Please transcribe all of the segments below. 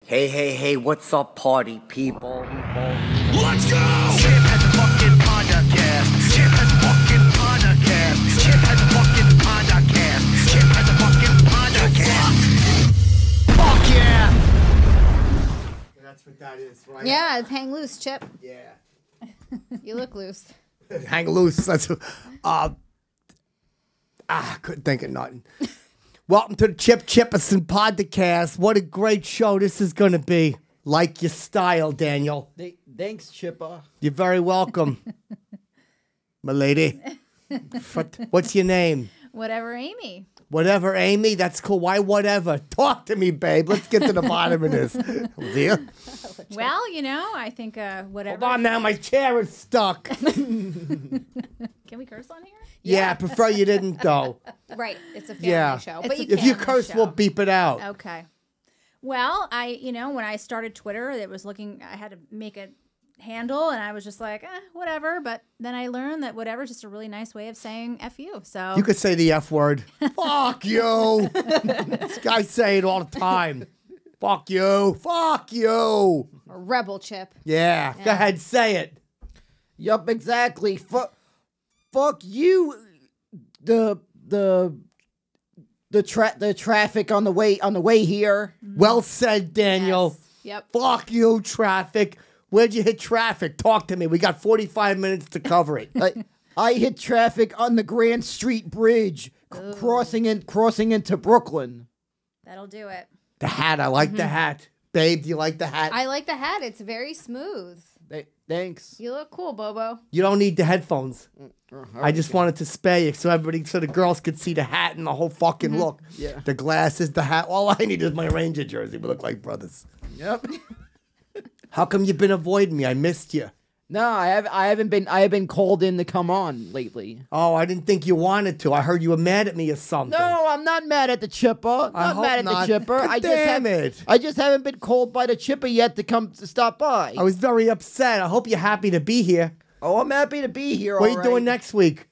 Hey, what's up, party people? Let's go! Chip has a fucking podcast. Chip has a fucking podcast. Chip has a fucking podcast. Chip has a fucking podcast. Fuck yeah! That's what that is, right? Yeah, it's hang loose, Chip. Yeah. You look loose. Hang loose. That's couldn't think of nothing. Welcome to the Chipperson Podacast. What a great show this is going to be. Like your style, Daniel. Thanks, Chipper. You're very welcome, my lady. What's your name? Whatever, Amy. Whatever, Amy. That's cool. Why whatever? Talk to me, babe. Let's get to the bottom of this. Zia? Well, you know, I think whatever. Hold on now. My chair is stuck. Can we curse on here? Yeah, I prefer you didn't, though. Right. It's a family show. But If you curse, we'll beep it out. Okay. Well, when I started Twitter, I had to make a handle, and I was just like, whatever. But then I learned that whatever is just a really nice way of saying F you. So You could say the F word. Fuck you. This guy say it all the time. Fuck you. Fuck you. a rebel, Chip. Yeah. Go ahead, say it. Yup, exactly. Fuck you. The traffic on the way here. Well said, Daniel. Yes. Yep. Fuck you, traffic. Where'd you hit traffic? Talk to me. We got 45 minutes to cover it. I hit traffic on the Grand Street Bridge, crossing into Brooklyn. That'll do it. The hat. I like the hat. Babe, do you like the hat? I like the hat. It's very smooth. Thanks. You look cool, Bobo. You don't need the headphones. I just wanted to spare you so the girls could see the hat and the whole fucking look. Yeah. The glasses, the hat. All I need is my Ranger jersey. We look like brothers. Yep. How come you've been avoiding me? I missed you. No, I have been called in to come on lately. Oh, I didn't think you wanted to. I heard you were mad at me or something. No, I'm not mad at the Chipper. I hope Mad at not. the Chipper. God damn it. I just haven't been called by the Chipper yet to stop by. I was very upset. I hope you're happy to be here. Oh, I'm happy to be here. What are you doing next week?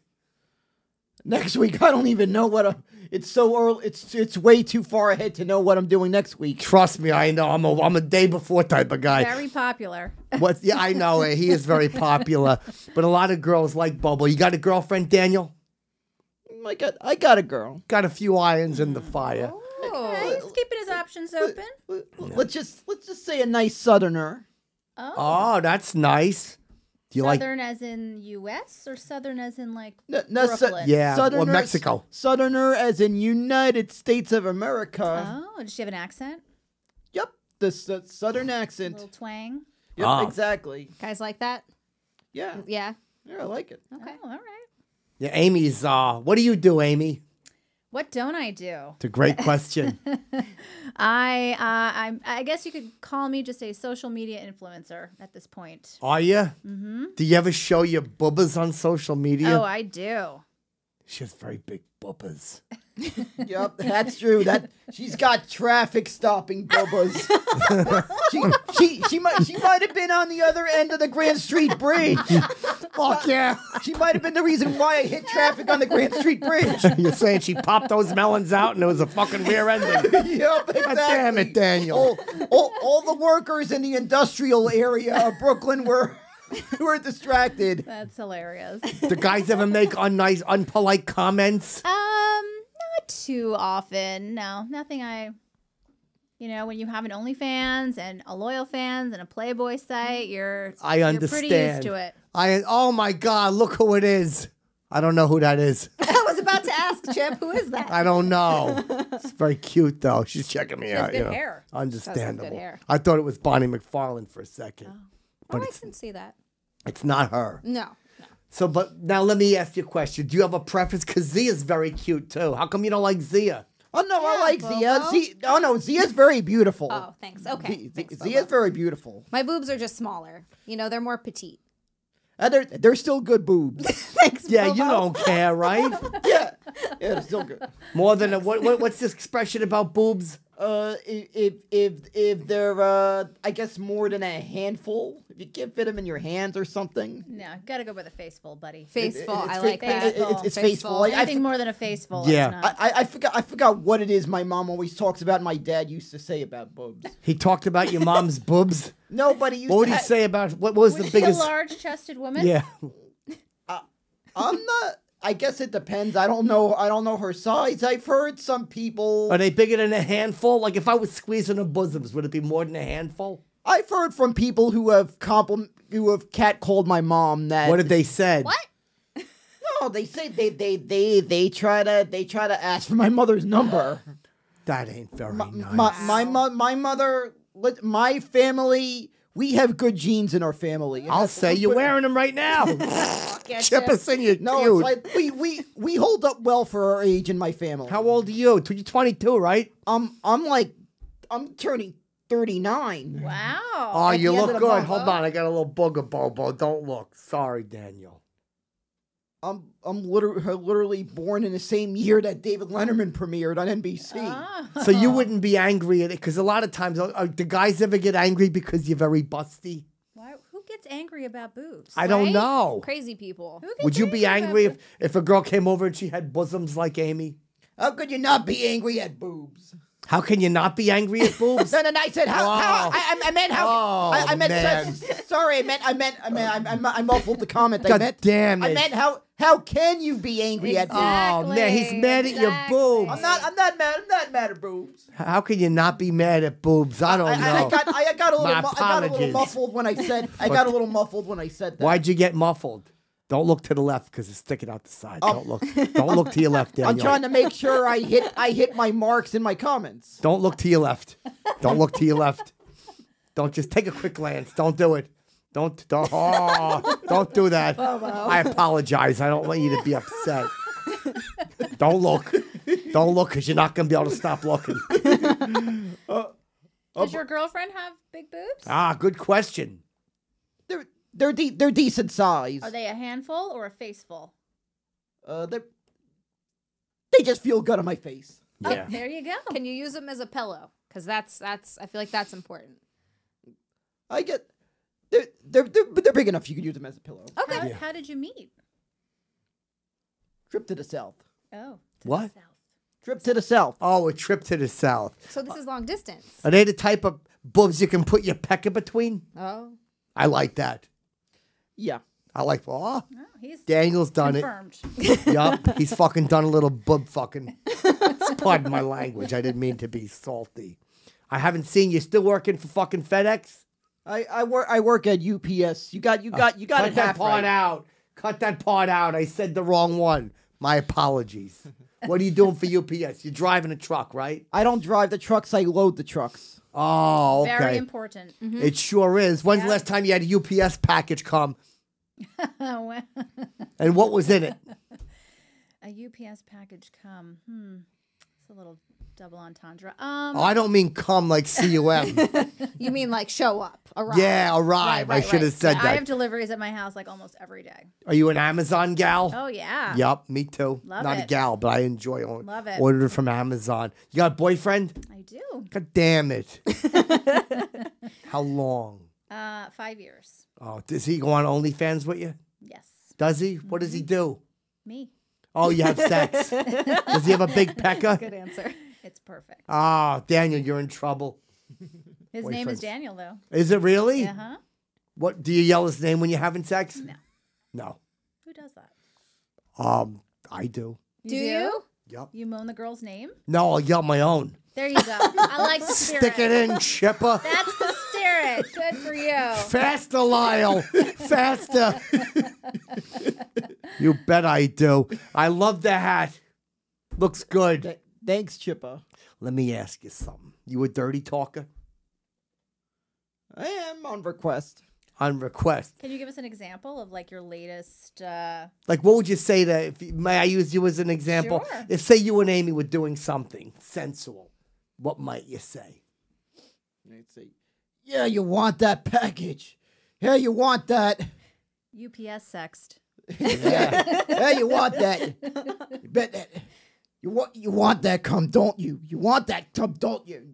Next week, I don't even know it's so early. It's way too far ahead to know what I'm doing next week. Trust me, I know. I'm a day before type of guy. Very popular. Yeah, I know. He is very popular. But a lot of girls like Bobo. You got a girlfriend, Daniel? I got a girl. Got a few irons in the fire. Oh, he's keeping his options open. Let's just say a nice Southerner. Oh, that's nice. Do you Southern as in U.S. or Southern as in like No, Brooklyn? Yeah, Southerner, or Mexico. Southerner as in United States of America. Oh, does she have an accent? Yep, the Southern A accent. little twang? Yep, Oh. exactly. Guys like that? Yeah, Yeah. I like it. Okay, all right. Yeah, Amy's, what do you do, Amy? What don't I do? It's a great question. I guess you could call me just a social media influencer at this point. Are you? Mm-hmm. Do you ever show your bubbas on social media? Oh, I do. She has very big bubbas. Yep, that's true. She's got traffic stopping Bubbas. she might have been on the other end of the Grand Street Bridge. Fuck yeah. She might have been the reason why I hit traffic on the Grand Street Bridge. You're saying she popped those melons out and it was a fucking rear ending. Yep, exactly. God damn it, Daniel. All the workers in the industrial area of Brooklyn were distracted. That's hilarious. Do guys ever make unpolite comments? Not too often. No, nothing. When you have an OnlyFans and a Loyal Fans and a Playboy site, you're pretty used to it. Oh my God, look who it is. I don't know who that is. I was about to ask, Chip, who is that? I don't know. It's very cute though. She's checking me out. good hair. Understandable. She has some good hair. I thought it was Bonnie McFarlane for a second. But I can see that. it's not her. No. So, but now let me ask you a question. Do you have a preference? Because Zia's very cute too. How come you don't like Zia? Oh no, I like Bobo. Zia. Zia's very beautiful. Oh, thanks. Okay. Thanks, Zia's Bobo. very beautiful. My boobs are just smaller. They're more petite. They're still good boobs. Thanks, Yeah, Bobo. you don't care, right? yeah, they're still good. More than what's this expression about boobs? If they're I guess more than a handful, if you can't fit them in your hands or something. No, gotta go with a faceful, buddy. Faceful. It's I like that. Faceful. It's faceful. Like, Anything more than a faceful. Yeah. It's not. I forgot what it is my mom always talks about. My dad used to say about boobs. He talked about your mom's boobs. Nobody used What would to he ha- say about what was the Was she a biggest? large-chested woman? Yeah. I'm not. I guess it depends. I don't know her size. I've heard some people. Are they bigger than a handful? Like if I was squeezing her bosoms, would it be more than a handful? I've heard from people who have catcalled my mom that. What did they said? What? No, they say they try to ask for my mother's number. That ain't very nice. My mother, my family. We have good genes in our family. I'll say you're wearing them right now. Chipperson, you're No, cute. it's like we hold up well for our age in my family. How old are you? You're 22, right? I'm turning 39. Wow. Oh, At you the end look of the good. month. Hold on, I got a little booger, Bobo. Don't look. Sorry, Daniel. I'm literally born in the same year that David Letterman premiered on NBC. So you wouldn't be angry at it because a lot of times, do guys ever get angry because you're very busty? Who gets angry about boobs? I don't Right? know. Crazy people. Who gets Would you be about angry boobs? if a girl came over and she had bosoms like Amy? How could you not be angry at boobs? How can you not be angry at boobs? No, I said how. Oh. I meant how. Oh, I meant. man. Sorry, I muffled the comment. God damn I it. meant how. How can you be angry at boobs? Oh man, he's mad at your Exactly. boobs. I'm not mad. I'm not mad at boobs. How can you not be mad at boobs? I don't know. I got a little. My I got a little apologies. muffled when I said. I got a little muffled when I said that. Why'd you get muffled? Don't look to the left because it's sticking out the side. Don't look. Don't look to your left, Daniel. I'm trying to make sure I hit my marks in my comments. Don't look to your left. Don't look to your left. Don't just take a quick glance. Don't do it. Don't do that. I apologize. I don't want you to be upset. Don't look. Don't look because you're not going to be able to stop looking. Does your girlfriend have big boobs? Ah, good question. They're decent size. Are they a handful or a faceful? They just feel good on my face. Yeah. Oh, there you go. Can you use them as a pillow? Because that's I feel like that's important. I get. They're big enough you can use them as a pillow. Okay. How did you meet? Trip to the south. Oh. What? Trip to the south. Oh, a trip to the south. So this is long distance. Are they the type of boobs you can put your pecker between? Oh. I like that. Yeah. I like, oh, Oh, he's Daniel's done confirmed. it. Yup, he's fucking done a little boob fucking. Pardon my language. I didn't mean to be salty. I haven't seen you still working for fucking FedEx. I work at UPS. You got Cut it that half part right. out. Cut that part out. I said the wrong one. My apologies. What are you doing for UPS? You're driving a truck, right? I don't drive the trucks. I load the trucks. Oh, okay. Very important. It sure is. When's the last time you had a UPS package come? Well, And what was in it? a UPS package come. It's a little double entendre. Oh, I don't mean come like cum. You mean like show up, arrive? Yeah, arrive. Right, I should have said I that. have deliveries at my house like almost every day. Are you an Amazon gal? Oh yeah. Yup, me too. Love Not a it. gal, but I enjoy Love it. ordering from Amazon. You got a boyfriend? I do. God damn it. How long? 5 years. Oh, does he go on OnlyFans with you? Yes. Does he? What does he do? Me. Oh, you have sex. Does he have a big pecker? Good answer. It's perfect. Oh, Daniel, you're in trouble. His name is boyfriends. Daniel though. Is it really? Uh-huh. What, do you yell his name when you're having sex? No. No. Who does that? I do. Do you? Yep. You moan the girl's name? No, I'll yell my own. There you go. I like the spirit. Stick it in, Chipper. That's the spirit. Good for you. Faster, Lyle. Faster. You bet I do. I love the hat. Looks good. Thanks, Chippa. Let me ask you something. You a dirty talker? I am on request. On request. Can you give us an example of like your latest? Like, what would you say to, may I use you as an example? Sure. If, say, you and Amy were doing something sensual, what might you say? Let's see. Yeah, you want that package. Yeah, you want that. UPS sexed. Yeah, you want that. You bet that. You want that cum, don't you? You want that cum, don't you?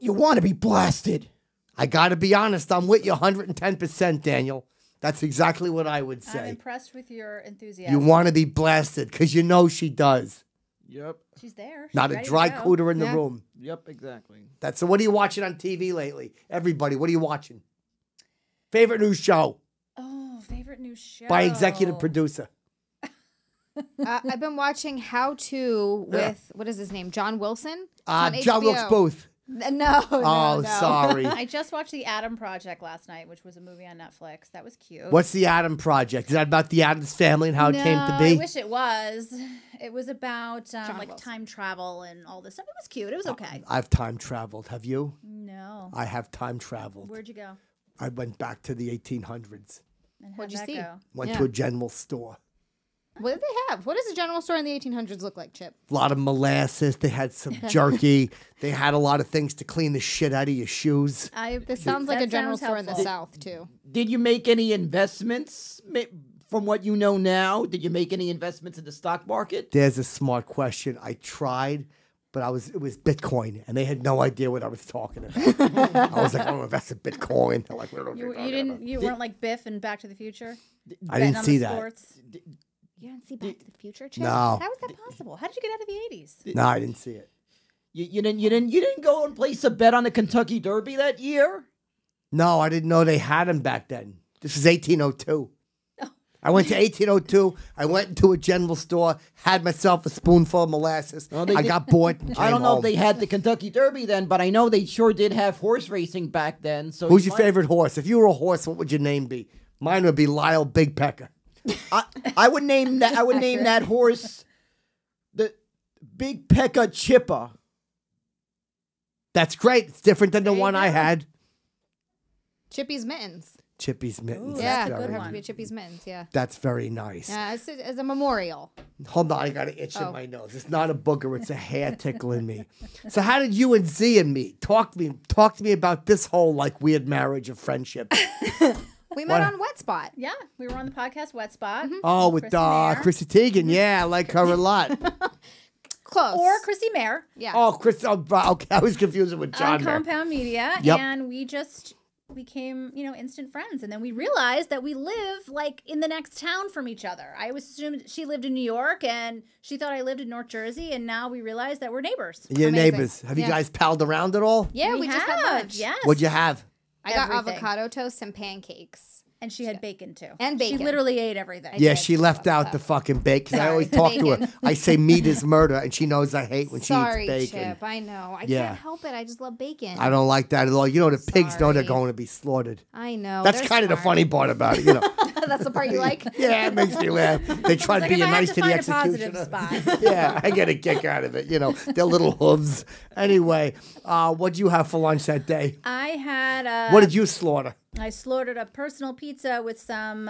You want to be blasted. I got to be honest. I'm with you 110%, Daniel. That's exactly what I would I'm say. impressed with your enthusiasm. You want to be blasted because you know she does. Yep. She's there. She's Not a ready to dry go. cooter in the Yeah. room. Yep, exactly. So what are you watching on TV lately? Everybody, what are you watching? Favorite news show Oh, favorite new show. by executive producer. I've been watching How To with, what is his name? John Wilson? It's on John Wilkes HBO. Booth. No, Oh, no. sorry. I just watched The Adam Project last night, which was a movie on Netflix. That was cute. What's the Adam Project? Is that about the Adams family and how it came to No, be? I wish it was. It was about like Wilson. time travel and all this stuff. It was cute. It was okay. I've time traveled. Have you? No. I have time traveled. Where'd you go? I went back to the 1800s. And What'd you how'd that see? go? Went Yeah. to a general store. What did they have? What does a general store in the 1800s look like, Chip? A lot of molasses. They had some jerky. They had a lot of things to clean the shit out of your shoes. This sounds like a That general sounds store in the helpful. South, too. Did you make any investments from what you know now? Did you make any investments in the stock market? There's a smart question. I tried, but it was Bitcoin, and they had no idea what I was talking about. I was like, I'm going to invest in Bitcoin. They're like, what are you talking about? You weren't like Biff in Back to the Future? I Betting didn't on see the that. sports? You didn't see Back to the Future, Chip? No. How is that possible? How did you get out of the 80s? No, I didn't see it. You didn't go and place a bet on the Kentucky Derby that year? No, I didn't know they had them back then. This was 1802. I went to 1802. I went into a general store, had myself a spoonful of molasses. Well, they I did- got bored and came I don't know home. if they had the Kentucky Derby then, but I know they sure did have horse racing back then. So Who's you your might- favorite horse? If you were a horse, what would your name be? Mine would be Lyle Big Pecker. I would name that. I would name that horse the Big Pekka Chipper. That's great. It's different than the There you one I go. had. Chippy's Mittens. Chippy's Mittens. Ooh, Yeah, That's it would very, have to be a Chippy's Mittens, yeah. that's very nice. Yeah, as a memorial. Hold on, I got an itch in Oh. my nose. It's not a booger, it's a hair tickling me. So how did you and Z and me talk to me about this whole like weird marriage of friendship? We met What? on Wet Spot. Yeah, we were on the podcast Wet Spot. Oh, with Chrissy Mayer. Chrissy Teigen. Yeah, I like her a lot. Close. Or Chrissy Mayer yeah. Oh, Chris. Oh, okay, I was confusing with John on there. Compound Media. Yep. And we just became, instant friends. And then we realized that we live like in the next town from each other. I always assumed she lived in New York and she thought I lived in North Jersey. And now we realize that we're neighbors. Your Amazing. neighbors. Have you Yeah. guys palled around at all? Yeah, we just had lunch. Yes. What'd you have? I got Everything. avocado toast and pancakes. And she had bacon too. And bacon. She literally ate everything. Yeah, did. she left Love out that. the fucking bacon. 'Cause I Sorry. always talk to her. Bacon. I say meat is murder, and she knows I hate when Sorry, she eats bacon. Chip. I know. I Yeah. can't help it. I just love bacon. I don't like that at all. You know, the pigs know they're Sorry. going to be slaughtered. I know. That's they're kind of the smart. funny part about it, you know. That's the part you like? Yeah, it makes me laugh. They try to Like be if I nice have to to the find a positive executioner. spot. Yeah, I get a kick out of it. Their little hooves. Anyway, what'd you have for lunch that day? I had What did you slaughter? I slaughtered a personal pizza with some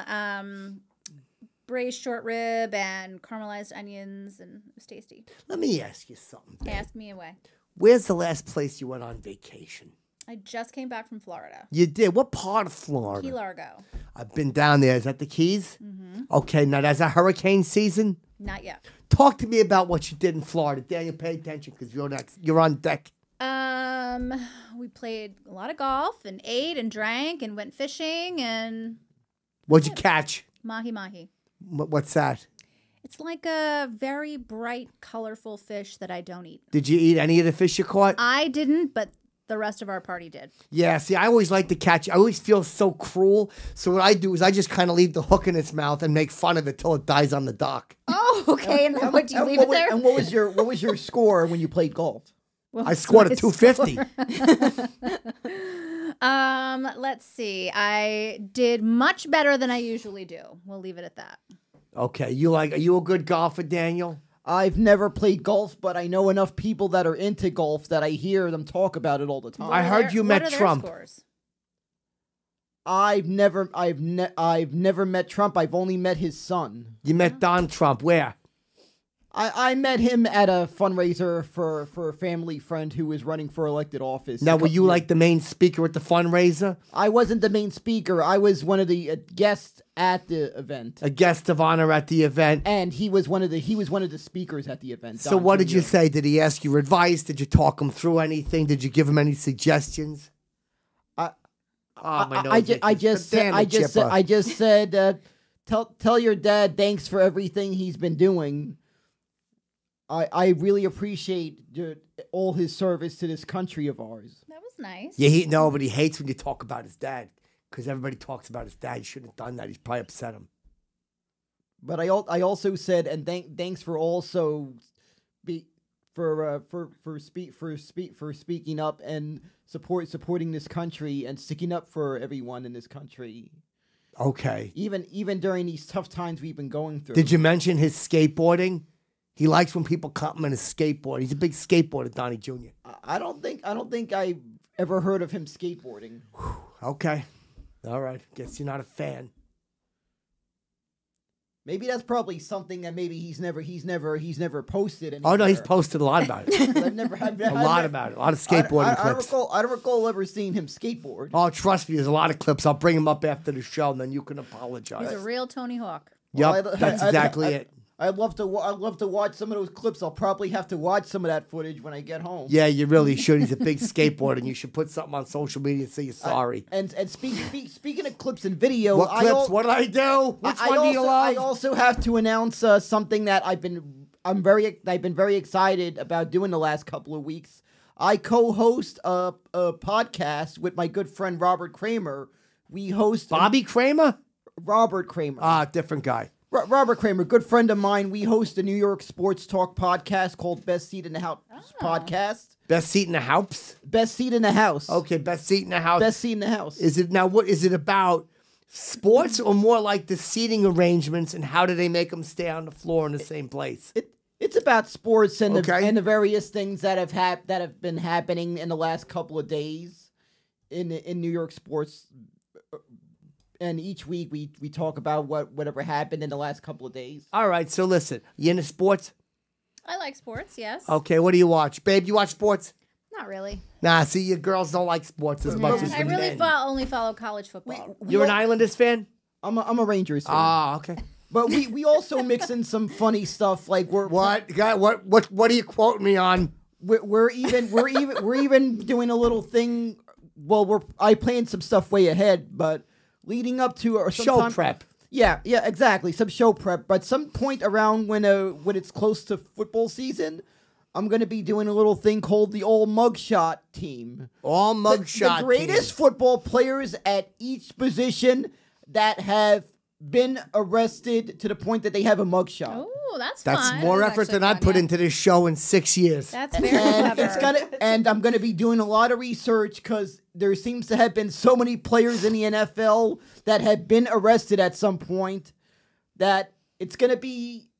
braised short rib and caramelized onions, and it was tasty. Let me ask you something. babe. Ask me away. Where's the last place you went on vacation? I just came back from Florida. You did. What part of Florida? Key Largo. I've been down there. Is that the Keys? Mm-hmm. Okay, now that's a hurricane season. Not yet. Talk to me about what you did in Florida. Daniel, pay attention because you're on deck. We played a lot of golf and ate and drank and went fishing and What'd you catch? mahi. What's that? It's like a very bright, colorful fish that I don't eat. Did you eat any of the fish you caught? I didn't, but the rest of our party did. Yeah, see, I always like to catch. I always feel so cruel. So what I do is I just kind of leave the hook in its mouth and make fun of it till it dies on the dock. Oh, okay. And then what, do you And leave what it there? And what was your score when you played golf? I scored a 250. Let's see. I did much better than I usually do. We'll leave it at that. Okay, are you a good golfer, Daniel? I've never played golf, but I know enough people that are into golf that I hear them talk about it all the time. I heard you met what are their Trump. scores? I've never met Trump. I've only met his son. You met Don Trump. Where? I met him at a fundraiser for a family friend who was running for elected office. Now, were you like the main speaker at the fundraiser? I wasn't the main speaker. I was one of the guests at the event. A guest of honor at the event? And he was one of the speakers at the event. So Don what did Jr. you say? Did he ask you advice? Did you talk him through anything? Did you give him any suggestions? I just said, tell your dad thanks for everything he's been doing. I really appreciate all his service to this country of ours. That was nice. Yeah, but he hates when you talk about his dad because everybody talks about his dad. You shouldn't have done that. He's probably upset him. But I also said, and thanks for also for speaking up and supporting this country and sticking up for everyone in this country. Okay. Even during these tough times we've been going through. Did you mention his skateboarding? He likes when people compliment his skateboard. He's a big skateboarder, Donnie Jr. I don't think I've ever heard of him skateboarding. Okay. All right. Guess you're not a fan. Maybe that's probably something that maybe he's never posted. Anywhere. Oh no, he's posted a lot about it. I've never had a lot about it. A lot of skateboarding clips. I don't recall ever seeing him skateboard. Oh, trust me, there's a lot of clips. I'll bring him up after the show, and then you can apologize. He's a real Tony Hawk. Yep, that's exactly it. I'd love to watch some of those clips. I'll probably have to watch some of that footage when I get home. Yeah, you really should. He's a big skateboarder, and you should put something on social media and say you're sorry. Speaking of clips and video, what clips? What did I do? Which one do you love? I also have to announce something that I've been very excited about doing the last couple of weeks. I co-host a podcast with my good friend Robert Kramer. We host Bobby Kramer? Robert Kramer. Ah, different guy. Robert Kramer, good friend of mine. We host a New York sports talk podcast called Best Seat in the House Podcast. Best Seat in the House? Best Seat in the House. Okay, Best Seat in the House. Best Seat in the House. What is it about? Sports or more like the seating arrangements and how do they make them stay on the floor in the same place? It's about sports and the various things that have been happening in the last couple of days in New York sports. And each week we talk about whatever happened in the last couple of days. All right, so listen, you into sports? I like sports, yes. Okay, what do you watch? Babe, you watch sports? Not really. Nah, see, you girls don't like sports as much as I the really men. only follow college football. You're an Islanders fan? I'm a Rangers fan. Ah, okay. But we also mix in some funny stuff like What are you quoting me on? We're even doing a little thing. Well, I planned some stuff way ahead, but leading up to or show prep. Yeah, exactly. Some show prep, but some point around when it's close to football season, I'm going to be doing a little thing called the All Mugshot Team. All Mugshot. The greatest football players at each position that have been arrested to the point that they have a mugshot. Oh, that's fun. More effort than I put into this show in 6 years. That's very clever. And I'm going to be doing a lot of research because there seems to have been so many players in the NFL that have been arrested at some point that it's going to be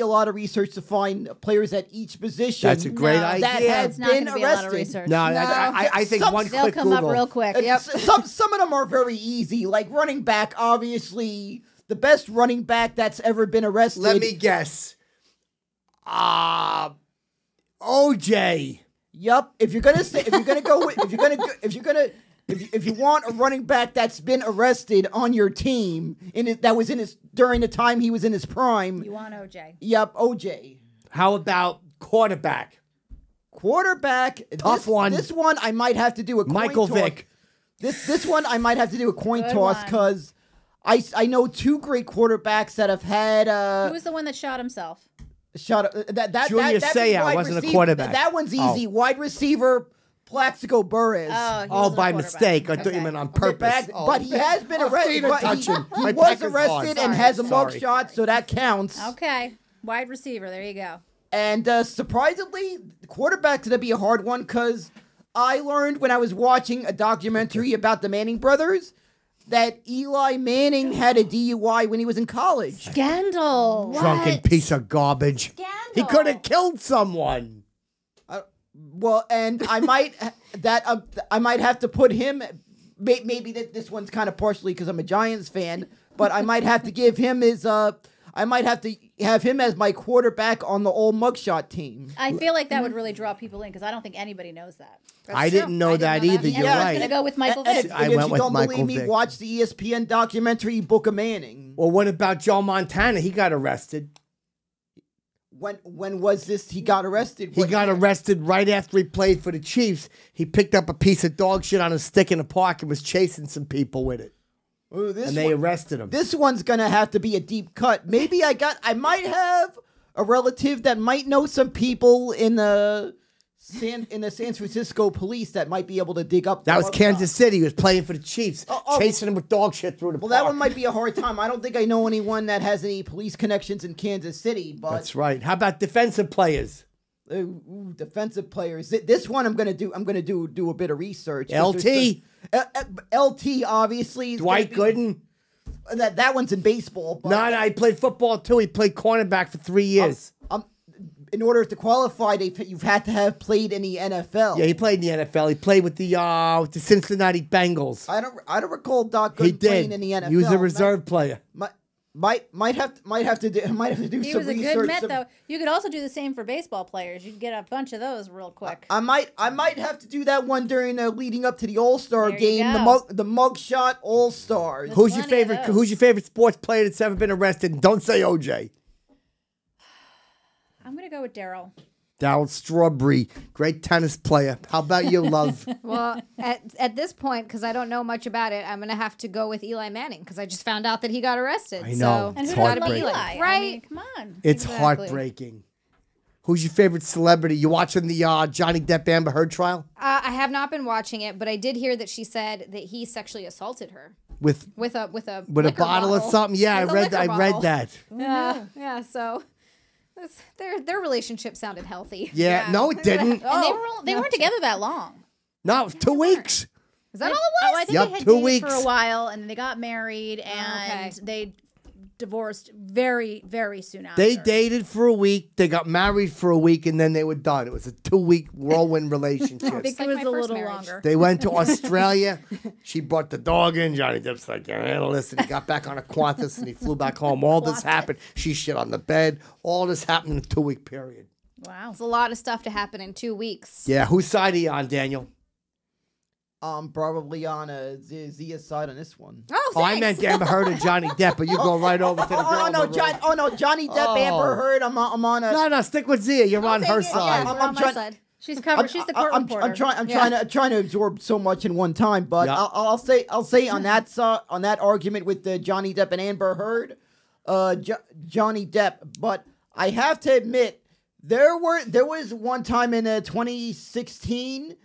a lot of research to find players at each position. That's a great idea. That have been arrested. A lot of research. No, I think they'll come up real quick. Yep. Some of them are very easy, like running back. Obviously, the best running back that's ever been arrested. Let me guess. OJ. Yup. If you want a running back that's been arrested on your team during the time he was in his prime, you want OJ. Yup, OJ. How about quarterback? Tough one. This one I might have to do a coin Michael toss. Vick. This one I might have to do a coin Good toss one. because I know two great quarterbacks that have had. Who was the one that shot himself? Julius Seau wasn't a quarterback. That one's easy. Wide receiver. Plaxico Burress. Oh, by mistake. I thought you meant on purpose. But he has been arrested. He was arrested and has a mugshot, so that counts. Okay. Wide receiver. There you go. And surprisingly, the quarterback's going to be a hard one because I learned when I was watching a documentary about the Manning brothers that Eli Manning had a DUI when he was in college. Scandal. Drunken piece of garbage. Scandal. He could have killed someone. Well, and I might have to put him. Maybe this one's kind of partially because I'm a Giants fan, but I might have to give him his. I I might have to have him as my quarterback on the old mugshot team. I feel like that would really draw people in because I don't think anybody knows that. I didn't know that either. You're Yeah, I'm right. gonna go with Michael And Vick. I if went you with don't Michael believe me, Vick. watch the ESPN documentary Book of Manning. Well, what about Joe Montana? He got arrested. When was this? He got arrested. He What got year? arrested right after he played for the Chiefs. He picked up a piece of dog shit on a stick in the park and was chasing some people with it. Ooh, this And they one- arrested him. This one's gonna have to be a deep cut. Maybe I might have a relative that might know some people in the San Francisco police that might be able to dig up. That was the Kansas City. He was playing for the Chiefs, Oh. chasing him with dog shit through the Well, park. that one might be a hard time. I don't think I know anyone that has any police connections in Kansas City. But That's right. How about defensive players? defensive players. This one I'm gonna do a bit of research. LT. LT obviously. is Dwight gonna be- Gooden? That one's in baseball. But No, he played football too. He played cornerback for 3 years. in order to qualify, you've had to have played in the NFL. Yeah, he played in the NFL. He played with the Cincinnati Bengals. I don't recall Doc He Gooden playing did. in the NFL. He was a reserve player. Might have to do He some was a research. good Met, though. You could also do the same for baseball players. You'd get a bunch of those real quick. I might have to do that one during leading up to the All-Star There you game, go. the mugshot All-Stars. Who's your plenty of favorite? those. Who's your favorite sports player that's ever been arrested? And don't say OJ. I'm gonna go with Daryl. Darryl Strawberry, great tennis player. How about you, love? Well, at this point, because I don't know much about it, I'm gonna have to go with Eli Manning because I just found out that he got arrested. I know. So And It's who doesn't love heartbreaking. Eli? I Right? mean, come on. It's Exactly. heartbreaking. Who's your favorite celebrity? You watching the Johnny Depp Amber Heard trial I have not been watching it, but I did hear that she said that he sexually assaulted her with with a a liquor bottle or something? Yeah, With a I liquor read bottle. that. Yeah. So their relationship sounded healthy. Yeah, no, it didn't. And they weren't together that long. No, it was 2 weeks. Is that all it Oh, I was? think Yup, they had 2 dated weeks. for a while, and they got married, and okay. they divorced very, very soon after. They dated for a week. They got married for a week, and then they were done. It was a 2-week whirlwind I relationship. think It's it like was my a first little marriage. longer. They went to Australia. She brought the dog in. Johnny Depp's like, "Can't handle this," and he got back on a Qantas and he flew back home. All this happened. She shit on the bed. All this happened in a 2-week period. Wow. It's a lot of stuff to happen in 2 weeks. Yeah, whose side are you on, Daniel? Probably on Zia's side on this one. Oh, Oh, I thanks. meant Amber Heard and Johnny Depp, but you go right over to the girl. Oh in no, the room. Johnny Depp, Oh. Amber Heard. I'm on a. No, stick with Zia. You're on Take her it. side. Yeah, I'm you're on my trying- side. She's covered. She's the court reporter. I'm Yeah. trying to absorb so much in one time, but Yeah. I'll say on that argument with the Johnny Depp and Amber Heard, Johnny Depp. But I have to admit, there was one time in 2016,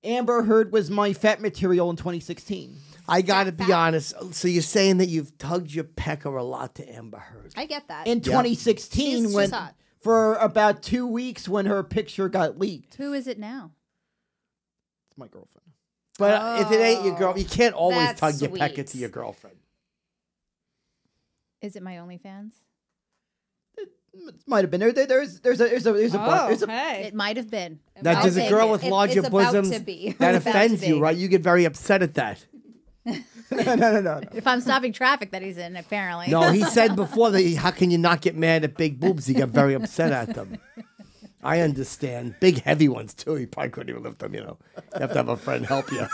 Amber Heard was my fat material in 2016. I got to be honest. So you're saying that you've tugged your pecker a lot to Amber Heard. I get that. In 2016, She's when hot. for about 2 weeks when her picture got leaked. Who is it now? It's my girlfriend. But if it ain't your girl, you can't always That's tug your sweet. pecker to your girlfriend. Is it my OnlyFans? Might have been there's a hey. It might have been. Now, I'll does a take girl it. with It- larger it's about bosoms to be. that It's about offends to you, be. right? You get very upset at that. no. If I'm stopping traffic that he's in, apparently. No, he said before that how can you not get mad at big boobs? He got very upset at them. I understand. Big, heavy ones, too. You probably couldn't even lift them, you know. You have to have a friend help you. Are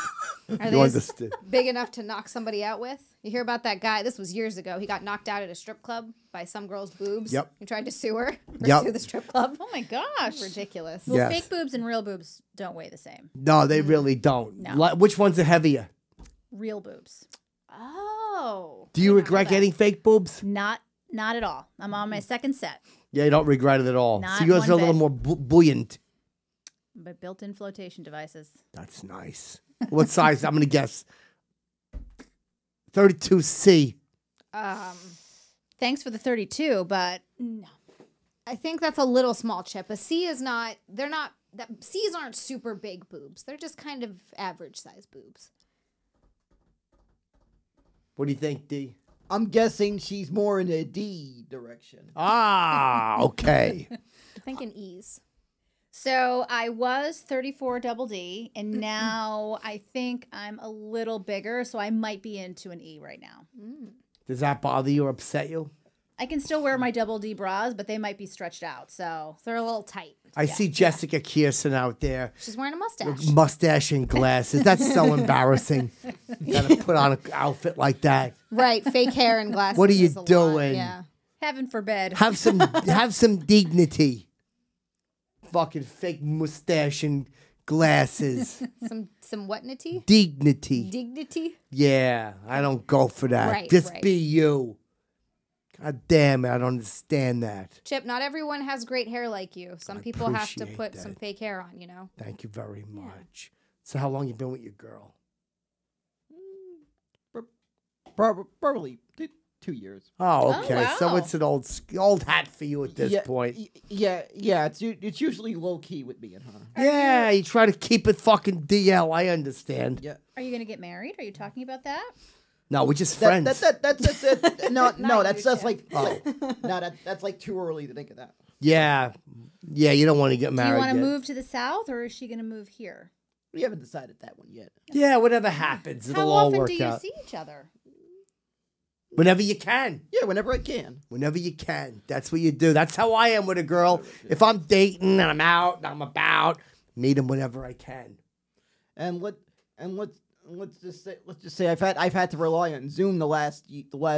You they understand. big enough to knock somebody out with? You hear about that guy? This was years ago. He got knocked out at a strip club by some girl's boobs. Yep. He tried to sue her. Yep. Sue the strip club. Oh my gosh. Ridiculous. Well, Yes. fake boobs and real boobs don't weigh the same. No, they really don't. No. Which ones are heavier? Real boobs. Oh. Do you I did not regret know that. getting fake boobs? Not at all. I'm on my second set, Yeah, you don't regret it at all. Not so yours one are a little bit. more buoyant. but built-in flotation devices. That's nice. What size? I'm going to guess. 32C. Thanks for the 32, but No. I think that's a little small, Chip. A C is not, they're not, C's aren't super big boobs. They're just kind of average size boobs. What do you think, D? I'm guessing she's more in the D direction. Ah, okay. I'm thinking E's. so I was 34 double D, and now I think I'm a little bigger, so I might be into an E right now. Does that bother you or upset you? I can still wear my double D bras, but they might be stretched out. So They're a little tight. I see Jessica Kierson out there. She's wearing a mustache. Mustache and glasses. That's so embarrassing. Gotta put on an outfit like that. Right, fake hair and glasses. What are you is a lot, doing? Yeah. heaven forbid. Have some dignity. Fucking fake mustache and glasses. Some what-nity? Dignity. Dignity? Yeah, I don't go for that. Right, Just right. be you. God damn it, I don't understand that. Chip, not everyone has great hair like you. Some people have to appreciate put that. some fake hair on, you know? Thank you very much. So how long you been with your girl? Probably 2 years. Oh, okay. wow. So it's an old hat for you at this point. Yeah. It's usually low key with me and her. Yeah, you try to keep it fucking DL. I understand. Yeah. Are you going to get married? Are you talking about that? No, we're just friends. That's it. No, that's Chip. like that's like too early to think of that. Yeah, you don't want to get Do married you want to yet. move to the south, or is she going to move here? We haven't decided that one yet. Yeah, whatever happens, it'll How all often work do you out. see each other? Whenever you can. Yeah, whenever I can. Whenever you can. That's what you do. That's how I am with a girl. If I'm dating and I'm out and I'm about, meet him whenever I can. Let's just say I've had to rely on Zoom the last.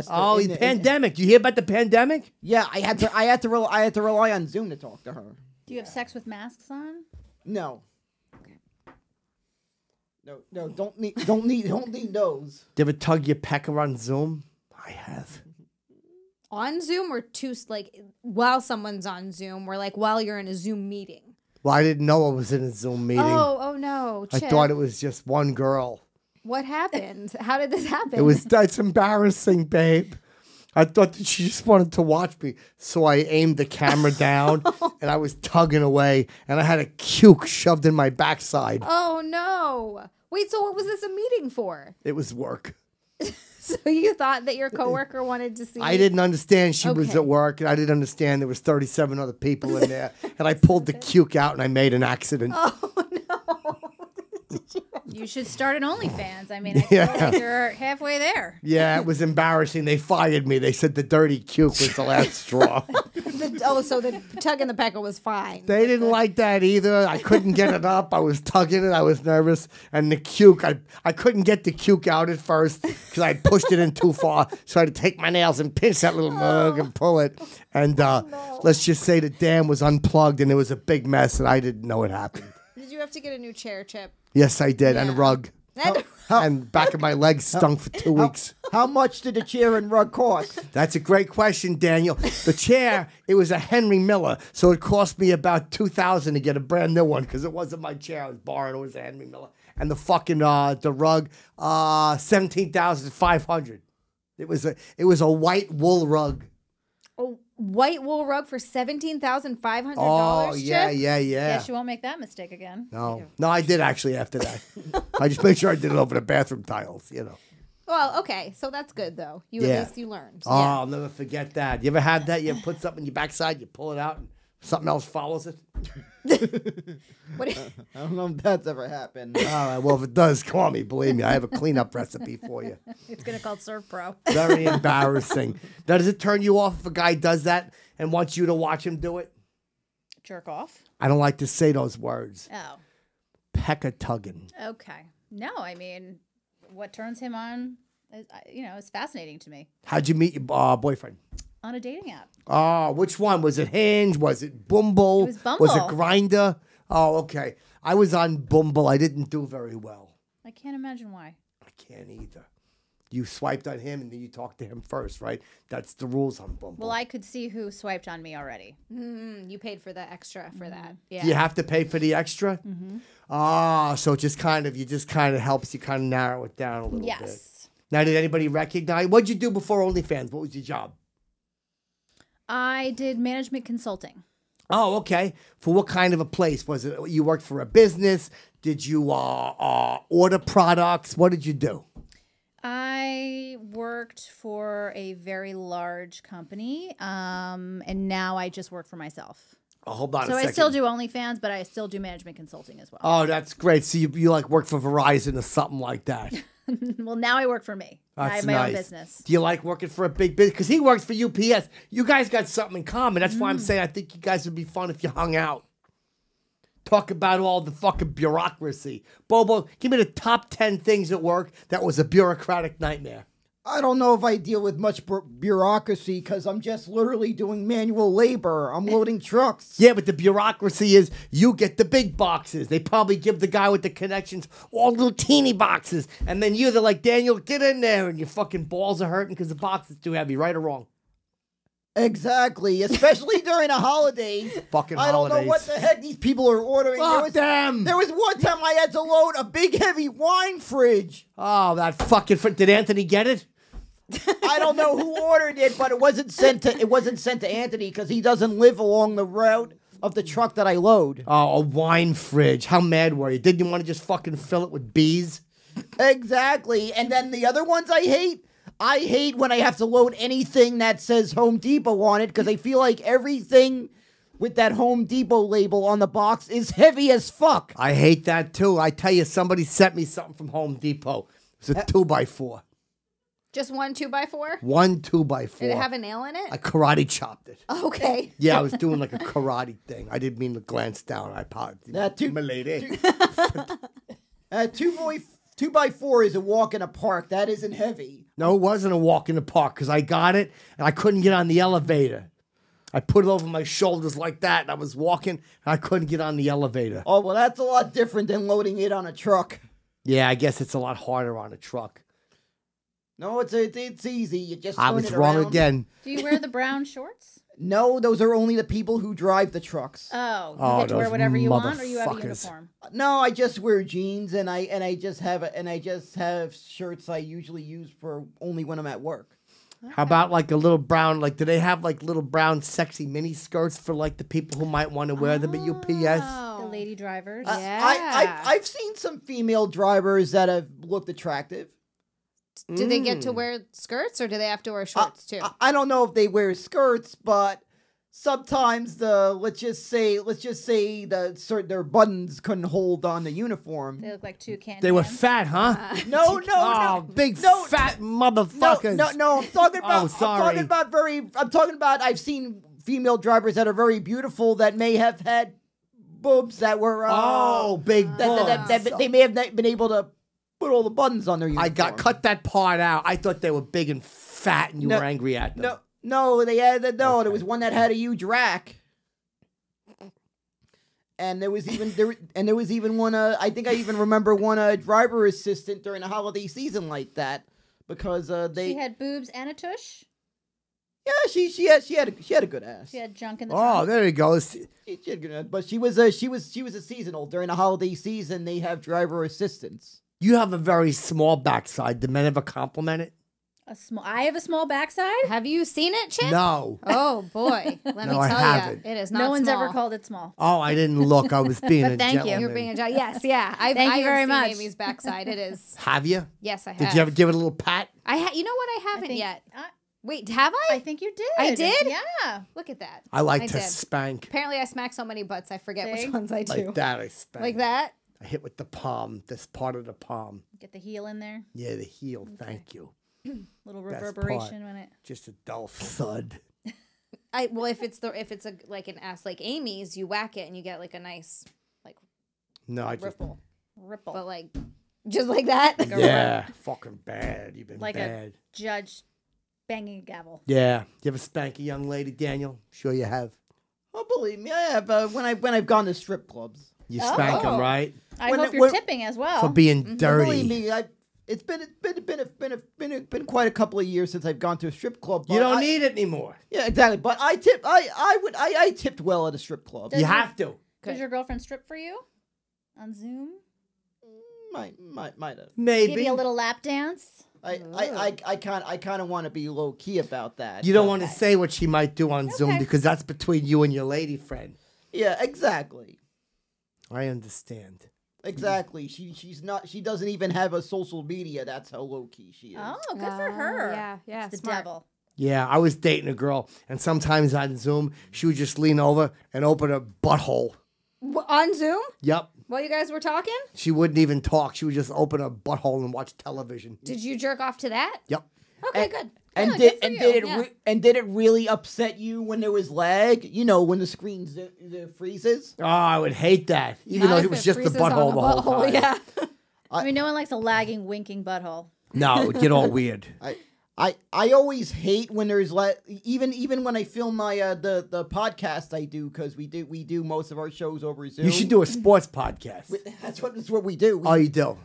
Oh, the pandemic. You hear about the pandemic? Yeah, I had to rely on Zoom to talk to her. Do you have sex with masks on? No. No, don't need those. Do you ever tug your pecker on Zoom? I have. On Zoom or while someone's on Zoom or while you're in a Zoom meeting? Well, I didn't know I was in a Zoom meeting. Oh no, I Chip. thought it was just one girl. What happened? How did this happen? That's embarrassing, babe. I thought that she just wanted to watch me. So I aimed the camera down and I was tugging away and I had a cuke shoved in my backside. Oh no. Wait, so what was this a meeting for? It was work. So you thought that your coworker wanted to see I didn't understand she was Okay. at work, and I didn't understand there was 37 other people in there. And I pulled the cuke out, and I made an accident. Oh no. You should start an OnlyFans. I mean, I feel like you're halfway there. Yeah, it was embarrassing. They fired me. They said the dirty cuke was the last straw. So the tug in the pecker was fine. They didn't like that either. I couldn't get it up. I was tugging it. I was nervous. And the cuke, I couldn't get the cuke out at first because I pushed it in too far. So I had to take my nails and pinch that little mug and pull it. And let's just say the dam was unplugged and it was a big mess and I didn't know it happened. Did you have to get a new chair, Chip? Yes, I did. And a Yeah. rug. And back of my legs stunk for 2 weeks. How much did the chair and rug cost? That's a great question, Daniel. The chair, it was a Henry Miller, so it cost me about $2,000 to get a brand new one because it wasn't my chair. I was borrowing. It was a Henry Miller, and the fucking the rug, $17,500. It was a white wool rug. A white wool rug for $17,500. Oh yeah, Chip? yeah. Guess you won't make that mistake again. No, I did actually after that. I just made sure I did it over the bathroom tiles. Well, okay, so that's good though. At least you learned. Oh, I'll never forget that. You ever had that? You ever put something in your backside, you pull it out, and something else follows it? What? I don't know if that's ever happened. All right, well, if it does, call me. Believe me, I have a cleanup recipe for you. It's going to call Serve Pro. Very embarrassing. Now, does it turn you off if a guy does that and wants you to watch him do it? Jerk off. I don't like to say those words. Oh, Pecker tugging. okay. No, I mean, what turns him on, is fascinating to me. How'd you meet your boyfriend? On a dating app. Oh, which one? Was it Hinge? Was it Bumble? It was Bumble. Was it Grindr? Oh, okay. I was on Bumble. I didn't do very well. I can't imagine why. I can't either. You swiped on him and then you talked to him first, right? That's the rules on Bumble. Well, I could see who swiped on me already. You paid for the extra for that. Yeah. Do you have to pay for the extra? Ah, so it just kind of helps you kind of narrow it down a little bit. Yes. Now, did anybody recognize? What'd you do before OnlyFans? What was your job? I did management consulting. Oh, okay. For what kind of a place? Was it you worked for a business? Did you order products? What did you do? I worked for a very large company, and now I just work for myself. Oh, hold on So a second. I still do OnlyFans, but I still do management consulting as well. Oh, that's great. So you like work for Verizon or something like that. Well, now I work for me. I have my own business. Do you like working for a big business? Because he works for UPS. You guys got something in common. That's why I'm saying I think you guys would be fun if you hung out. Talk about all the fucking bureaucracy. Bobo, give me the top 10 things at work that was a bureaucratic nightmare. I don't know if I deal with much bureaucracy because I'm just literally doing manual labor. I'm loading trucks. Yeah, but the bureaucracy is you get the big boxes. They probably give the guy with the connections all little teeny boxes. And then they're like, Daniel, get in there. And your fucking balls are hurting because the box is too heavy, right or wrong? Exactly, especially during the holidays. Fucking I don't holidays. know what the heck these people are ordering. Fuck them. There was one time I had to load a big heavy wine fridge. Oh, that fucking... Did Anthony get it? I don't know who ordered it, but it wasn't sent to Anthony because he doesn't live along the route of the truck that I load. Oh, a wine fridge. How mad were you? Didn't you want to just fucking fill it with bees? Exactly. And then the other ones I hate when I have to load anything that says Home Depot on it because I feel like everything with that Home Depot label on the box is heavy as fuck. I hate that too. I tell you, somebody sent me something from Home Depot. It's a 2x4. Just one 2x4? One 2x4. Did it have a nail in it? I karate chopped it. Okay. Yeah, I was doing like a karate thing. I didn't mean to glance down. I apologize. That too, my lady. 2x4 is a walk in a park. That isn't heavy. No, it wasn't a walk in the park because I got it and I couldn't get on the elevator. I put it over my shoulders like that and I was walking and I couldn't get on the elevator. Oh, well, that's a lot different than loading it on a truck. Yeah, I guess it's a lot harder on a truck. No, it's easy. You just I turn was it wrong around. again. Do you wear the brown shorts? No, those are only the people who drive the trucks. Oh, you Oh, get to wear those whatever you want, or you have a motherfuckers. uniform? No, I just wear jeans and I just have shirts I usually use for only when I'm at work. How about like a little brown, like do they have like little brown sexy mini skirts for like the people who might want to wear them at UPS? The lady drivers. I've seen some female drivers that have looked attractive. Do they get to wear skirts or do they have to wear shorts too? I don't know if they wear skirts, but sometimes let's just say their buttons couldn't hold on the uniform. They look like two candy. They were fat, huh? No, big fat motherfuckers. No. I'm talking about. Oh, sorry. I'm talking about. I've seen female drivers that are very beautiful that may have had boobs that were. Big that boobs. they may have not been able to put all the buttons on their uniform. Cut that part out. I thought they were big and fat, and you were angry at them. No, they had Okay. There was one that had a huge rack, and there was even one. I think I even remember one driver assistant during the holiday season like that because She had boobs and a tush. Yeah, she had a good ass. She had junk in the trunk. Oh, there you go. She had good ass, but she was a seasonal. During the holiday season, they have driver assistants. You have a very small backside. Do men ever compliment it? I have a small backside. Have you seen it, Chip? No. Oh boy, let me No, I tell haven't. you, it is not. No one's small. ever called it small. Oh, I didn't look. I was being a Thank you. gentleman. You're being a yes, yeah. Thank you very seen much. Amy's backside. It is. Have you? Yes, I have. Did you ever give it a little pat? You know what? I haven't think- yet. Wait, have I? I think you did. I did? Yeah. Look at that. I like to did. spank. Apparently, I smack so many butts, I forget See? which ones I do. Like that, I spank. Like that? I hit with the palm, this part of the palm. Get the heel in there. Yeah, the heel. Thank you. Little Best reverberation part. when it. Just a dull thud. Well, if it's like an ass like Amy's, you whack it and you get like a nice like No, I just. Ripple. but like just like that. Yeah, fucking bad. You've been Like bad. a judge banging a gavel. Yeah. You ever spank a young lady, Daniel? Sure you have. Oh, believe me, I have. When I've gone to strip clubs. You spank them, right? I When hope it- you're when- tipping as well. For being dirty. Believe me, it's been quite a couple of years since I've gone to a strip club. You but don't need it anymore. Yeah, exactly. But I tip. I tipped well at a strip club. Does You your- have to. Does your girlfriend strip for you on Zoom? Might have. Maybe. Give you a little lap dance. I kind of want to be low key about that. You don't want to say what she might do on Zoom Okay. because that's between you and your lady friend. Yeah, exactly. I understand. Exactly. She doesn't even have a social media. That's how low key she is. Oh, good for her. Yeah, It's the smart. devil. Yeah, I was dating a girl, and sometimes on Zoom, she would just lean over and open her butthole. On Zoom? Yep. While you guys were talking? She wouldn't even talk. She would just open her butthole and watch television. Did you jerk off to that? Yep. Okay, good. And Yeah, did good for and you. did it Yeah. and did it really upset you when there was lag? You know, when the screen freezes. Oh, I would hate that. Even Not though if it was it just the freezes on butthole a the whole butthole, time. Yeah. I mean, no one likes a lagging, winking butthole. No, it would get all weird. I always hate when there's even when I film my the podcast I do, because we do most of our shows over Zoom. You should do a sports podcast. That's what we do. Oh, you do?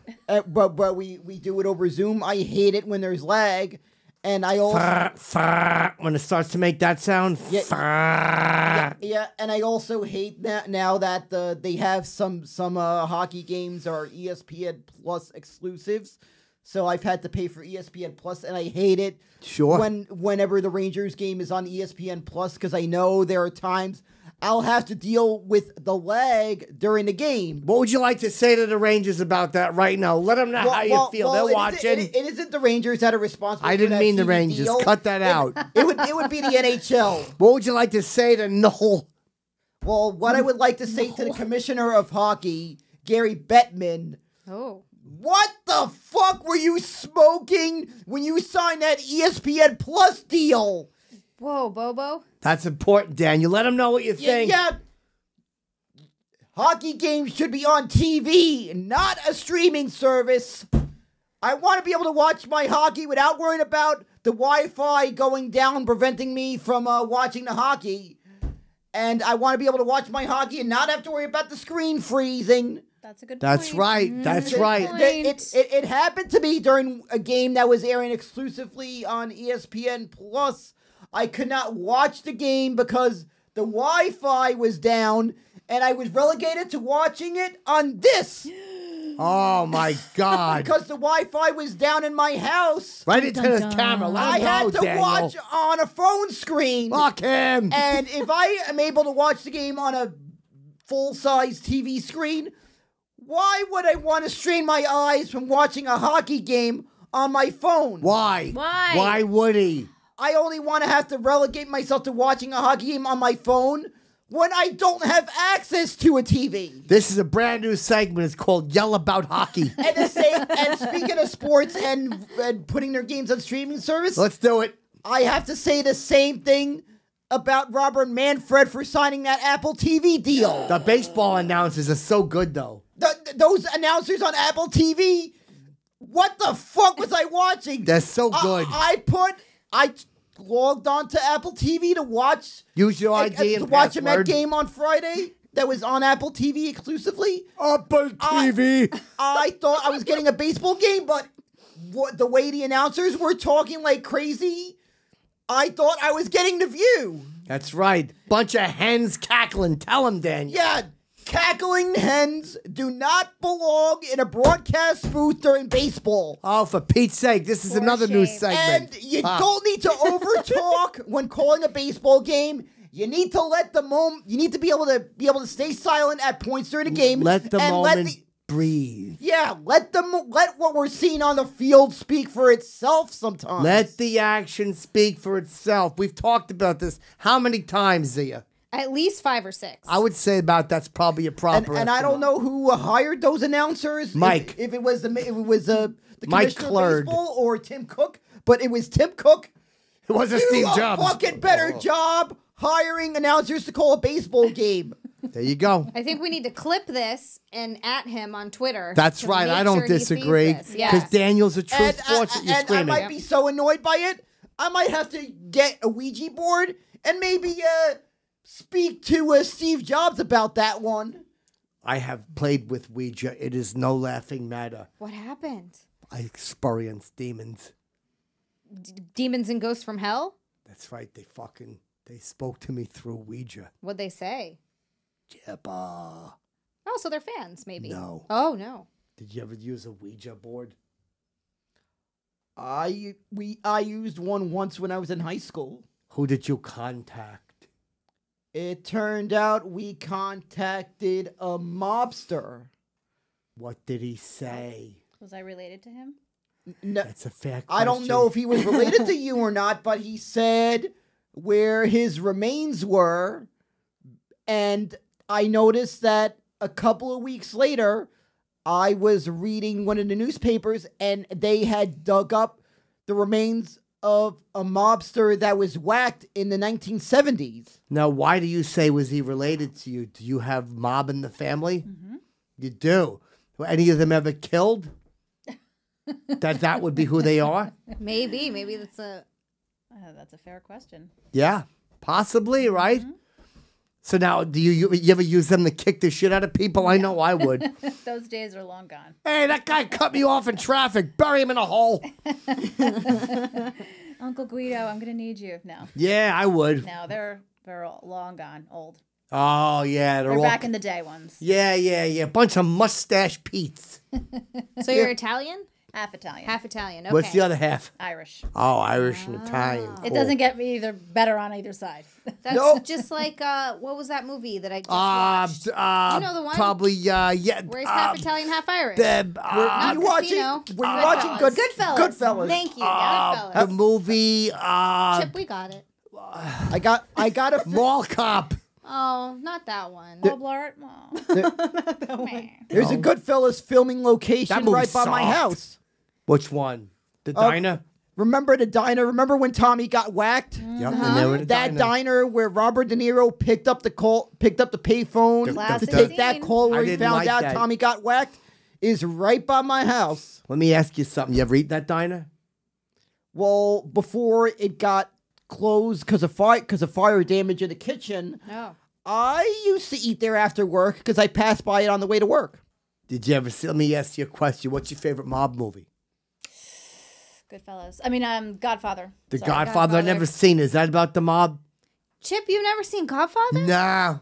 But we do it over Zoom. I hate it when there's lag, and I also When it starts to make that sound. yeah, and I also hate that now that they have some hockey games are ESPN Plus exclusives. So I've had to pay for ESPN Plus, and I hate it. Sure. Whenever the Rangers game is on ESPN Plus, because I know there are times I'll have to deal with the lag during the game. What would you like to say to the Rangers about that right now? Let them know how you feel. They're watching. It isn't the Rangers that are responsible. I for didn't that mean the TV Rangers. deal. Cut that out. It would be the NHL. What would you like to say to Noel? Well, what I would like to say to the commissioner of hockey, Gary Bettman. Oh. What the fuck were you smoking when you signed that ESPN Plus deal? Whoa, Bobo. That's important, Daniel. Let them know what you think. Yeah. Hockey games should be on TV, not a streaming service. I want to be able to watch my hockey without worrying about the Wi-Fi going down, preventing me from watching the hockey. And I want to be able to watch my hockey and not have to worry about the screen freezing. That's a good That's point. right. That's right. It happened to me during a game that was airing exclusively on ESPN Plus. I could not watch the game because the Wi-Fi was down, and I was relegated to watching it on this. Oh, my God. Because the Wi-Fi was down in my house. Right into the camera. Let I him had know, to Daniel. watch on a phone screen. Fuck him. And if I am able to watch the game on a full-size TV screen, why would I want to strain my eyes from watching a hockey game on my phone? Why? Why? Why would he? I only want to have to relegate myself to watching a hockey game on my phone when I don't have access to a TV. This is a brand new segment. It's called Yell About Hockey. And speaking of sports and putting their games on streaming service, Let's do it. I have to say the same thing about Robert Manfred for signing that Apple TV deal. The baseball announcers are so good, though. Those announcers on Apple TV, what the fuck was I watching? They're so good. I logged on to Apple TV to watch. Use your ID to and watch a Met password. game on Friday that was on Apple TV exclusively. Apple TV. I thought I was getting a baseball game, but the way the announcers were talking like crazy, I thought I was getting The View. That's right. Bunch of hens cackling. Tell them, Daniel. Yeah, cackling hens do not belong in a broadcast booth during baseball. Oh, for Pete's sake, this is For another news shame. segment. And you don't need to overtalk when calling a baseball game. You need to let the moment. You need to be able to stay silent at points during the game. Let the and moment breathe. Yeah, let what we're seeing on the field speak for itself sometimes. Let the action speak for itself. We've talked about this how many times, Zia? At least 5 or 6. I would say about that's probably a proper. and I don't know who hired those announcers. Mike. If it was the Mike commissioner Clerd. of baseball or Tim Cook, but it was Tim Cook. It wasn't Do Steve a Jobs. fucking better job hiring announcers to call a baseball game. There you go. I think we need to clip this and at him on Twitter. That's to right. make I don't sure he sees disagree. this. Because Yes. Daniel's a true And sports. You're I screaming. might be so annoyed by it, I might have to get a Ouija board and maybe speak to Steve Jobs about that one. I have played with Ouija. It is no laughing matter. What happened? I experienced demons. Demons and ghosts from hell? That's right. They spoke to me through Ouija. What'd they say? Chipper. Oh, so they're fans, maybe. No. Oh, no. Did you ever use a Ouija board? I used one once when I was in high school. Who did you contact? It turned out we contacted a mobster. What did he say? Was I related to him? No, That's a fair question. I don't know if he was related to you or not, but he said where his remains were, and I noticed that a couple of weeks later, I was reading one of the newspapers, and they had dug up the remains of a mobster that was whacked in the 1970s. Now, why do you say was he related to you? Do you have mob in the family? Mm-hmm. You do. Were any of them ever killed? that would be who they are? Maybe that's a. That's a fair question. Yeah, possibly, right? Mm-hmm. So now, do you ever use them to kick the shit out of people? I know I would. Those days are long gone. Hey, that guy cut me off in traffic. Bury him in a hole. Uncle Guido, I'm gonna need you. No, Yeah, I would. no, they're all long gone, old. Oh, yeah. They're all... back in the day ones. Yeah. Bunch of mustache Pete's. So you're Italian? Half Italian, Half Italian. Okay. What's the other half? Irish. Oh, Irish and Italian. It Cool. doesn't get me either better on either side. That's No. just like what was that movie that I just watched? You know the one? Probably, yeah. Where he's half Italian, half Irish. The, You watching? Casino. Were you watching Goodfellas. Goodfellas? Thank you. the Goodfellas. movie, Chip, we got it. I got a Mall Cop. Oh, not that one. Bob Blart. Meh. There's a Goodfellas filming location That movie right by my sucked. house. Which one? The diner? Remember the diner? Remember when Tommy got whacked? Yep, and they were the That diner where Robert De Niro picked up the payphone to Classic take that scene. call I where he didn't found like out that. Tommy got whacked is right by my house. Let me ask you something. You ever eat that diner? Well, before it got closed because of fire damage in the kitchen, Oh. I used to eat there after work because I passed by it on the way to work. Did you ever see? Let me ask you a question. What's your favorite mob movie? Goodfellas. I mean, Godfather. The Sorry. Godfather. I've never seen. Is that about the mob? Chip, you've never seen Godfather? Nah.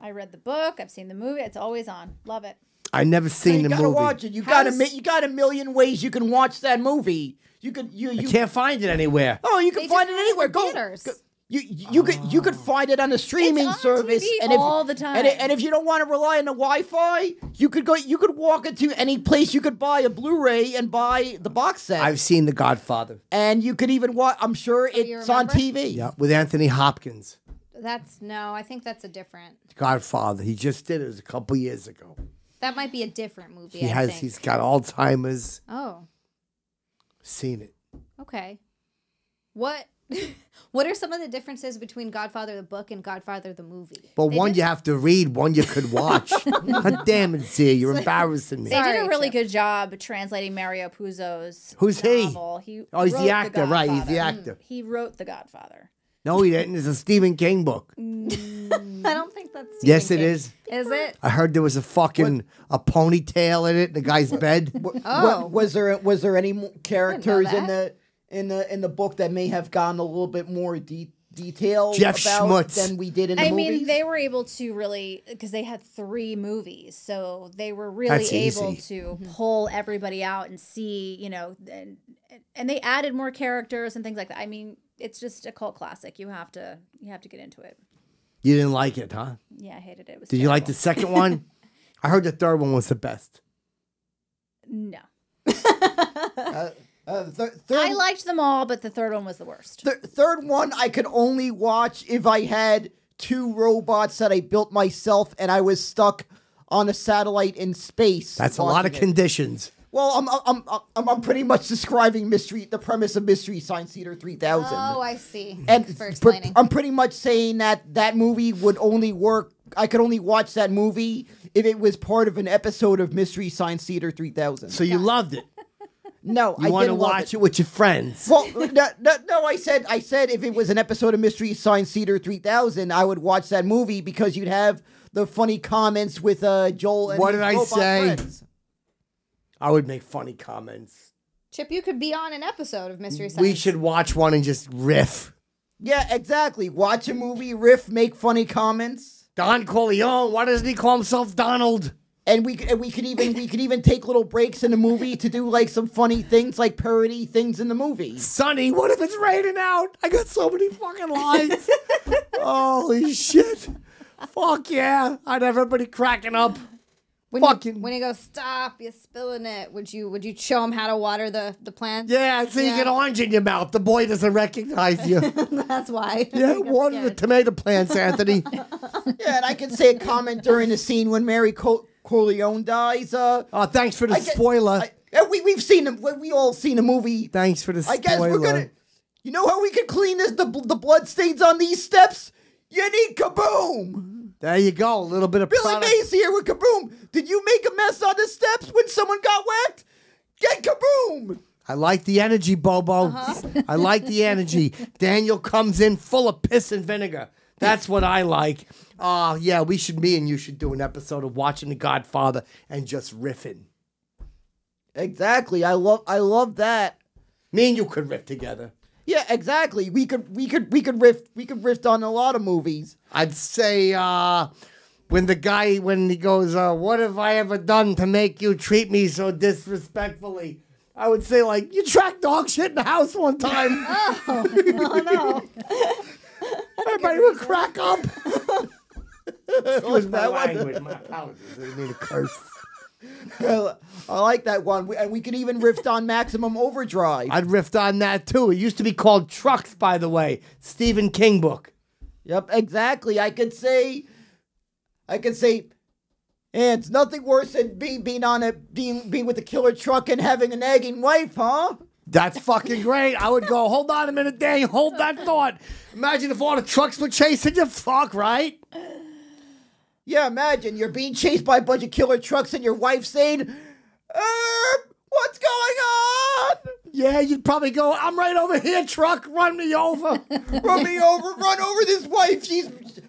I read the book. I've seen the movie. It's always on. Love it. I never seen You the gotta movie. watch it. You How's- got a million ways you can watch that movie. You I can't find it anywhere. Oh, you can They find just it have it anywhere. in Go. theaters. You could find it on a streaming on service TV all the time. And if you don't want to rely on the Wi-Fi, you could walk into any place. You could buy a Blu-ray and buy the box set. I've seen The Godfather. And you could even watch. I'm sure you it's on remember? TV. Yeah, with Anthony Hopkins. I think that's a different. Godfather. He just did it. It was a couple years ago. That might be a different movie. He's got Alzheimer's. Oh, Seen it. okay. What are some of the differences between Godfather the book and Godfather the movie? But one you have to read, one you could watch. God damn it, Zia, you're embarrassing me. They did a Sorry, really Chip. good job translating Mario Puzo's Who's he? novel. Oh, he's wrote the actor, right? He's the Godfather. actor. He wrote The Godfather. No, he didn't. It's a Stephen King book. I don't think that's. Yes, Stephen it King. is. Is it? I heard there was a ponytail in it in the guy's bed. Oh. Was there any characters in that. the book that may have gotten a little bit more detail Jeff about Schmutz. than we did in the I movies? mean, they were able to really, because they had 3 movies, so they were really That's able easy. to pull everybody out and see, and they added more characters and things like that. I mean, it's just a cult classic. You have to get into it. You didn't like it, huh? Yeah, I hated it. It was Did you like the terrible. second one? I heard the third one was the best. No. Third, I liked them all, but the third one was the worst. third one I could only watch if I had 2 robots that I built myself and I was stuck on a satellite in space. That's a lot of watching it. conditions. Well, I'm pretty much describing the premise of Mystery Science Theater 3000. Oh, I see. And Thanks for explaining. I'm pretty much saying that movie would only work. I could only watch that movie if it was part of an episode of Mystery Science Theater 3000. So you loved it. No, You I want to didn't love watch it with your friends. Well, no, I said if it was an episode of Mystery Science Theater 3000, I would watch that movie because you'd have the funny comments with Joel and What his did I robot say? friends. I would make funny comments. Chip, you could be on an episode of Mystery Science. We should watch one and just riff. Yeah, exactly. Watch a movie, riff, make funny comments, Don Corleone, why doesn't he call himself Donald? and we could even take little breaks in the movie to do like some funny things, like parody things in the movie. Sonny, what if it's raining out? I got so many fucking lines. Holy shit. Fuck yeah. I'd have everybody cracking up. When you go, stop, you're spilling it. Would you show him how to water the plants? Yeah, so you get orange in your mouth. The boy doesn't recognize you. That's why. Yeah, water the tomato plants, Anthony. Yeah, and I can say a comment during the scene when Mary Corleone dies. Oh, thanks for the spoiler. We've seen them. We all seen the movie. Thanks for the spoiler. I guess we're gonna. You know how we can clean the blood stains on these steps? You need Kaboom. There you go. A little bit of Billy product. Mays here with Kaboom. Did you make a mess on the steps when someone got wet? Get Kaboom. I like the energy, Bobo. I like the energy. Daniel comes in full of piss and vinegar. That's what I like. Yeah, me and you should do an episode of watching The Godfather and just riffing. Exactly. I love that. Me and you could riff together. Yeah, exactly. We could riff on a lot of movies. I'd say when he goes, what have I ever done to make you treat me so disrespectfully? I would say, like, you tracked dog shit in the house one time. No. Everybody would crack up. Excuse my that one. language. My apologies. I didn't mean to curse. I like that one. And we could even riff on Maximum Overdrive. I'd riffed on that, too. It used to be called Trucks, by the way. Stephen King book. Yep, exactly. I could say, and it's nothing worse than being with a killer truck and having a nagging wife, huh? That's fucking great. I would go, hold on a minute, Daniel. Hold that thought. Imagine if all the trucks were chasing you. Fuck, right? Yeah, imagine you're being chased by a bunch of killer trucks and your wife saying, what's going on? Yeah, you'd probably go, I'm right over here, truck. Run me over. Run over this wife.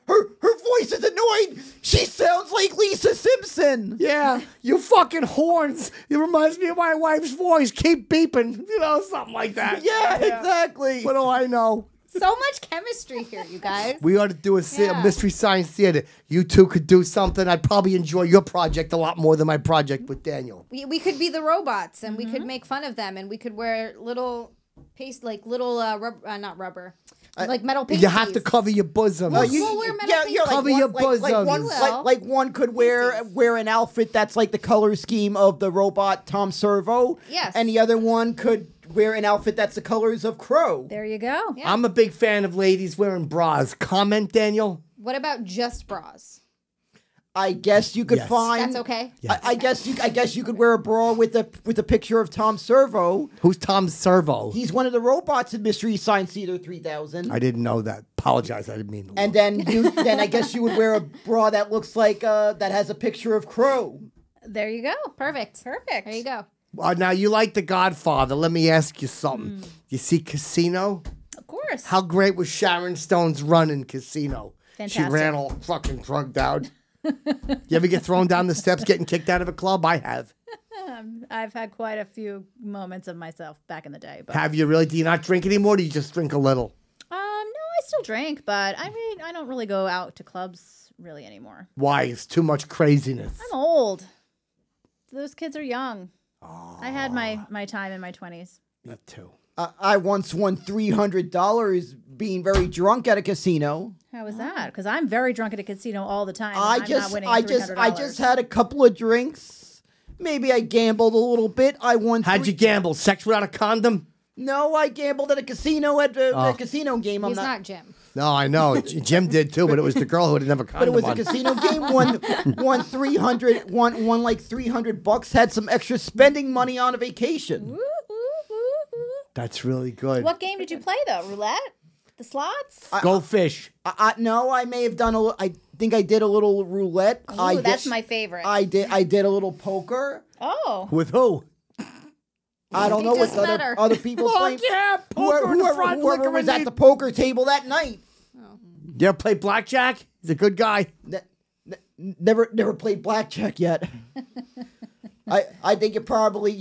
Her voice is annoying. She sounds like Lisa Simpson. Yeah, you fucking horns. It reminds me of my wife's voice. Keep beeping. You know, something like that. Yeah, exactly. What do I know? So much chemistry here, you guys. We ought to do a Mystery Science Theater. You two could do something. I'd probably enjoy your project a lot more than my project with Daniel. We could be the robots, and we could make fun of them, and we could wear little not rubber, like metal pasties. You have to cover your bosom. We'll wear metal pasties. Cover your bosom. Like one could wear an outfit that's like the color scheme of the robot Tom Servo. Yes. And the other one could wear an outfit that's the colors of Crow. There you go. Yeah. I'm a big fan of ladies wearing bras. Comment, Daniel? What about just bras? I guess you could Yes. find. That's okay. Yes. I guess you could wear a bra with a picture of Tom Servo. Who's Tom Servo? He's one of the robots in Mystery Science Theater 3000. I didn't know that. Apologize. I didn't mean to. And then I guess you would wear a bra that looks like that has a picture of Crow. There you go. Perfect. Perfect. There you go. Now, you like The Godfather. Let me ask you something. You see Casino? Of course. How great was Sharon Stone's run in Casino? Fantastic. She ran all fucking drugged out. You ever get thrown down the steps getting kicked out of a club? I have. I've had quite a few moments of myself back in the day. But Have you really? Do you not drink anymore? Or do you just drink a little? no, I still drink, but I don't really go out to clubs really anymore. Why? It's too much craziness. I'm old. Those kids are young. I had my time in my 20s. Me too. I once won $300 being very drunk at a casino. How was that? Because I'm very drunk at a casino all the time. and I I'm not winning $300. just had a couple of drinks. Maybe I gambled a little bit. I won. How'd you gamble? Sex without a condom? No, I gambled at a casino at a casino game. He's not Jim. No, I know. Jim did too, but it was the girl who didn't have a But it condom was a on. casino game. Won like $300. Had some extra spending money on a vacation. That's really good. What game did you play though? Roulette? The slots? Go fish. No, I may have done a. I think I did a little roulette. Ooh, that's my favorite. I did a little poker. Oh. With who? I don't He know what just met her. other people playing. yeah, poker in the front, Whoever liquor was in at the- the poker table that night. You ever play blackjack? He's a good guy. Never played blackjack yet. I think you probably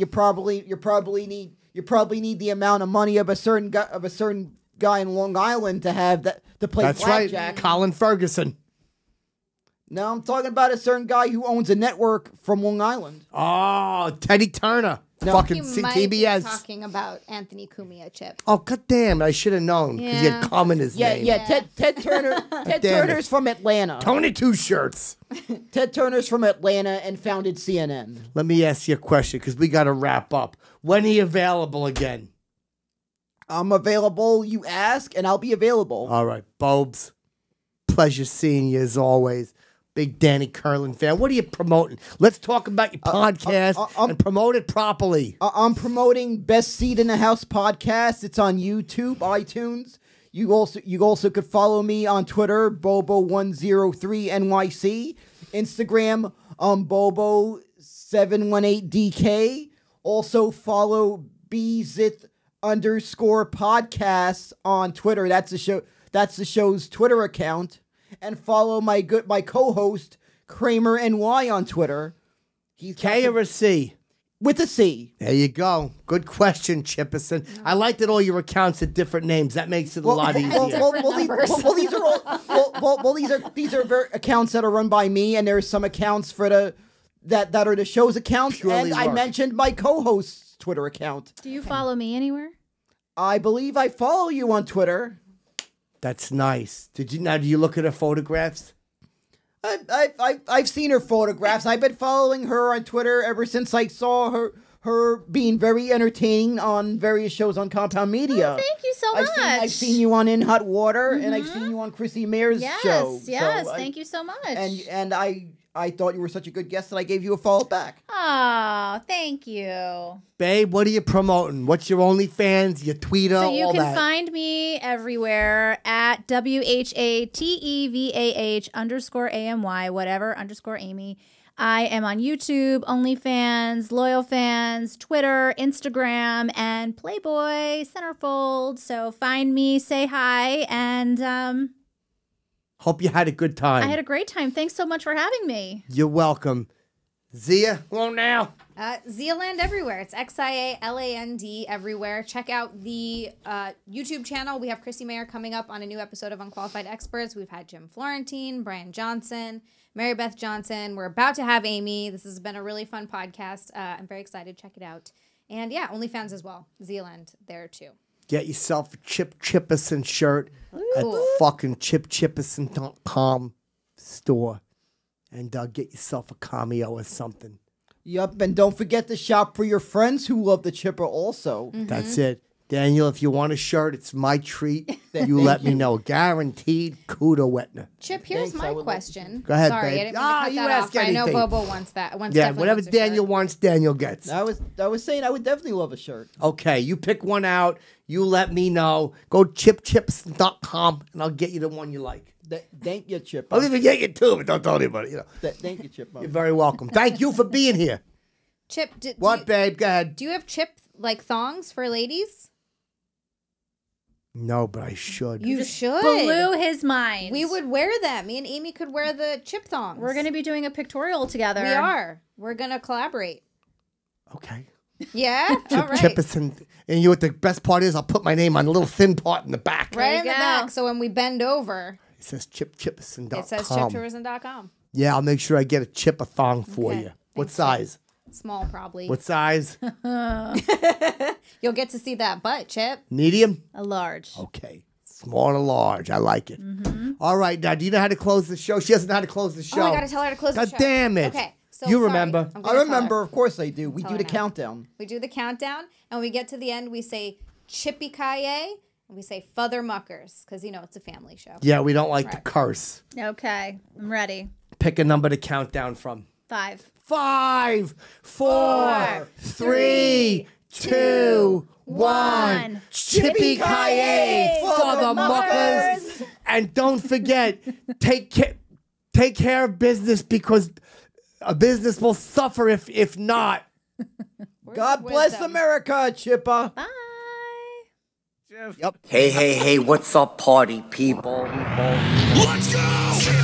need the amount of money of a certain guy in Long Island to have that to play That's blackjack. right. Colin Ferguson. No, I'm talking about a certain guy who owns a network from Long Island. Oh, Teddy Turner. fucking You might be TBS. talking about Anthony Cumia, Chip. Oh, god damn it. I should have known because he had Yeah. cum in his Yeah, name. yeah. Ted Turner. Ted damn it. Turner's from Atlanta. Tony Two Shirts. Ted Turner's from Atlanta and founded CNN. Let me ask you a question because we got to wrap up. When are you available again? I'm available. You ask, and I'll be available. All right, Bobs. Pleasure seeing you as always. Big Danny Curlin fan. What are you promoting? Let's talk about your podcast and promote it properly. I'm promoting Best Seat in the House podcast. It's on YouTube, iTunes. You also could follow me on Twitter, Bobo103NYC, Instagram, Bobo718DK. Also follow BZith_podcast on Twitter. That's the show's Twitter account. And follow my co-host Kramer NY on Twitter. He's K or a C? with a C. There you go. Good question, Chipperson. I like that all your accounts are different names. That makes it a lot easier. These are accounts that are run by me, and there's some accounts for that are the show's accounts. Purely and I work. mentioned my co-host's Twitter account. Do you follow me anywhere? I believe I follow you on Twitter. That's nice. Do you look at her photographs? I've seen her photographs. I've been following her on Twitter ever since I saw her being very entertaining on various shows on Compound Media. Oh, thank you so much. I've seen you on In Hot Water, and I've seen you on Chrissy Mayer's show. Yes, So thank you so much. And I thought you were such a good guest that I gave you a follow back. Oh, thank you. Babe, what are you promoting? What's your OnlyFans, your Twitter, So you all can that? find me everywhere at WHATEVAH_AMY, whatever, _Amy. I am on YouTube, OnlyFans, Loyal Fans, Twitter, Instagram, and Playboy Centerfold. So find me, say hi, and Hope you had a good time. I had a great time. Thanks so much for having me. You're welcome. Zia, go on now. Zealand everywhere. It's XIALAND everywhere. Check out the YouTube channel. We have Chrissy Mayer coming up on a new episode of Unqualified Experts. We've had Jim Florentine, Brian Johnson, Mary Beth Johnson. We're about to have Amy. This has been a really fun podcast. I'm very excited. Check it out. And yeah, OnlyFans as well. Zealand there too. Get yourself a Chip Chipperson shirt at fucking chipchipperson.com store. And get yourself a cameo or something. Yup, and don't forget to shop for your friends who love the Chipper also. That's it. Daniel, if you want a shirt, it's my treat. You let me know. Guaranteed Kuda Wetner. Chip, here's Thanks, I my would love question. Go ahead, Sorry, babe. I didn't mean to cut You that ask off. I know anything. Bobo wants that. Yeah, definitely whatever wants a Daniel shirt. wants, Daniel gets. I was saying I would definitely love a shirt. Okay, you pick one out. You let me know. Go chipchipperson.com and I'll get you the one you like. Thank you, Chip. I'll even get you two, but don't tell anybody. Thank you, Chip. You're very welcome. Thank you for being here. Chip, What, babe? Go ahead. do you have Chip like thongs for ladies? No, but I should. You should. Blew his mind. We would wear them. Me and Amy could wear the Chip thongs. We're going to be doing a pictorial together. We are. We're gonna collaborate. Okay. Yeah. All right. Chipperson. And you know what the best part is? I'll put my name on a little thin part in the back. Right you in the go. back. So when we bend over, It says chipchipperson.com. it says chiptourism.com. Yeah, I'll make sure I get a chip-a-thong for Okay. you. What Thanks, size? Small, probably. What size? You'll get to see that butt, Chip. Medium? A large. Okay. Small and large. I like it. All right. Now, do you know how to close the show? She doesn't know how to close the show. Oh, I gotta tell her to close the God show. damn it. Okay. So You sorry. remember. I'm I gonna tell remember, her. of course I do. We Tell do her the now. countdown. We do the countdown, and when we get to the end, we say Chippy-ki-yay, and we say Fother Muckers, because, it's a family show. Yeah, we don't like to curse. Okay, I'm ready. Pick a number to count down from. 5. 5, 4, 3, 2, 1. Chippy-ki-yay for the muckers. And don't forget, take care of business because a business will suffer if not. God bless America, Chipper. Bye. Yep. Hey, what's up, party people? Let's go!